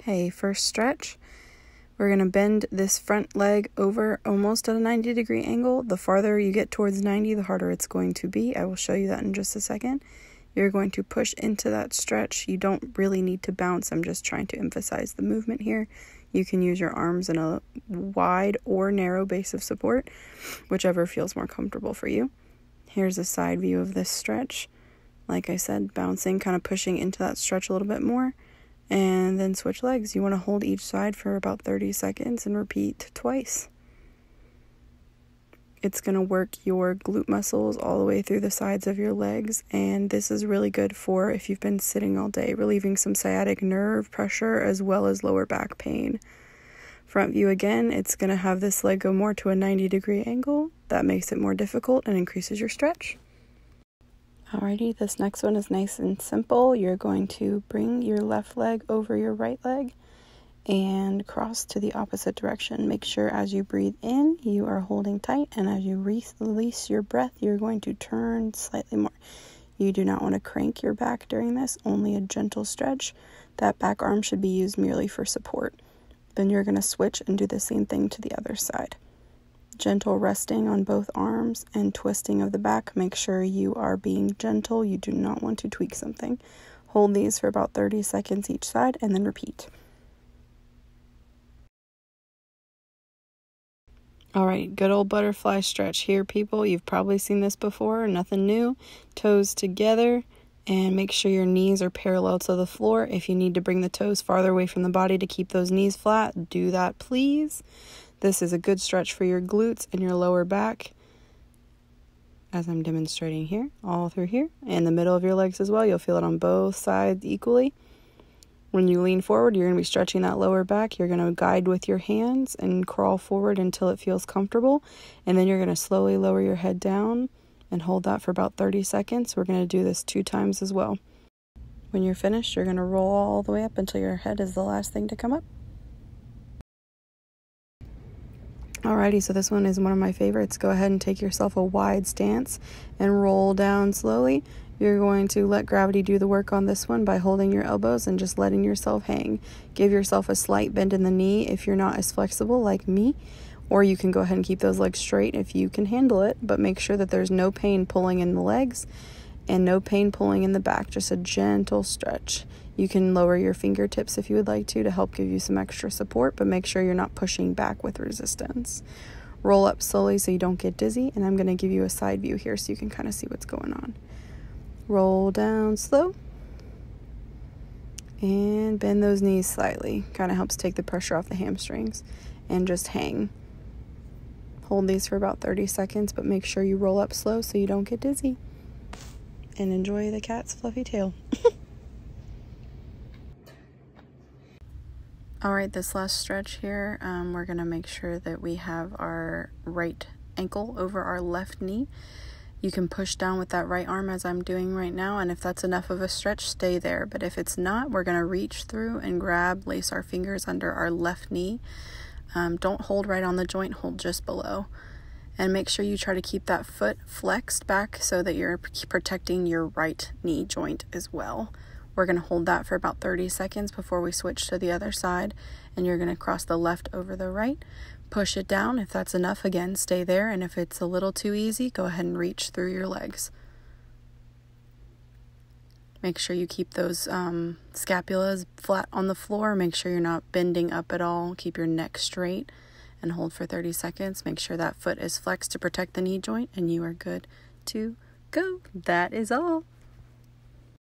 a first stretch. We're going to bend this front leg over almost at a 90-degree angle. The farther you get towards 90, the harder it's going to be. I will show you that in just a second. You're going to push into that stretch. You don't really need to bounce. I'm just trying to emphasize the movement here. You can use your arms in a wide or narrow base of support, whichever feels more comfortable for you. Here's a side view of this stretch. Like I said, bouncing, kind of pushing into that stretch a little bit more, and then switch legs. You want to hold each side for about 30 seconds and repeat twice. It's going to work your glute muscles all the way through the sides of your legs, and this is really good for if you've been sitting all day, relieving some sciatic nerve pressure as well as lower back pain. Front view again, it's going to have this leg go more to a 90-degree angle. That makes it more difficult and increases your stretch. Alrighty, this next one is nice and simple. You're going to bring your left leg over your right leg and cross to the opposite direction. Make sure as you breathe in, you are holding tight, and as you release your breath, you're going to turn slightly more. You do not want to crank your back during this, only a gentle stretch. That back arm should be used merely for support. Then you're going to switch and do the same thing to the other side. Gentle resting on both arms and twisting of the back. Make sure you are being gentle. You do not want to tweak something. Hold these for about 30 seconds each side and then repeat. Alright, good old butterfly stretch here, people. You've probably seen this before, nothing new. Toes together, and make sure your knees are parallel to the floor. If you need to bring the toes farther away from the body to keep those knees flat, do that, please. This is a good stretch for your glutes and your lower back, as I'm demonstrating here, all through here, and the middle of your legs as well. You'll feel it on both sides equally. When you lean forward, you're going to be stretching that lower back. You're going to guide with your hands and crawl forward until it feels comfortable, and then you're going to slowly lower your head down and hold that for about 30 seconds. We're going to do this 2 times as well. When you're finished, you're going to roll all the way up until your head is the last thing to come up. Alrighty, so this one is one of my favorites. Go ahead and take yourself a wide stance and roll down slowly. You're going to let gravity do the work on this one by holding your elbows and just letting yourself hang. Give yourself a slight bend in the knee if you're not as flexible like me, or you can go ahead and keep those legs straight if you can handle it, but make sure that there's no pain pulling in the legs and no pain pulling in the back, just a gentle stretch. You can lower your fingertips if you would like to help give you some extra support, but make sure you're not pushing back with resistance. Roll up slowly so you don't get dizzy, and I'm going to give you a side view here so you can kind of see what's going on. Roll down slow, and bend those knees slightly. Kind of helps take the pressure off the hamstrings, and just hang. Hold these for about 30 seconds, but make sure you roll up slow so you don't get dizzy. And enjoy the cat's fluffy tail. Alright, this last stretch here, we're going to make sure that we have our right ankle over our left knee. You can push down with that right arm as I'm doing right now, and if that's enough of a stretch, stay there. But if it's not, we're going to reach through and lace our fingers under our left knee. Don't hold right on the joint, hold just below. And make sure you try to keep that foot flexed back so that you're protecting your right knee joint as well. We're going to hold that for about 30 seconds before we switch to the other side, and you're going to cross the left over the right. Push it down. If that's enough, again, stay there, and if it's a little too easy, go ahead and reach through your legs. Make sure you keep those scapulas flat on the floor. Make sure you're not bending up at all. Keep your neck straight and hold for 30 seconds. Make sure that foot is flexed to protect the knee joint, and you are good to go. That is all.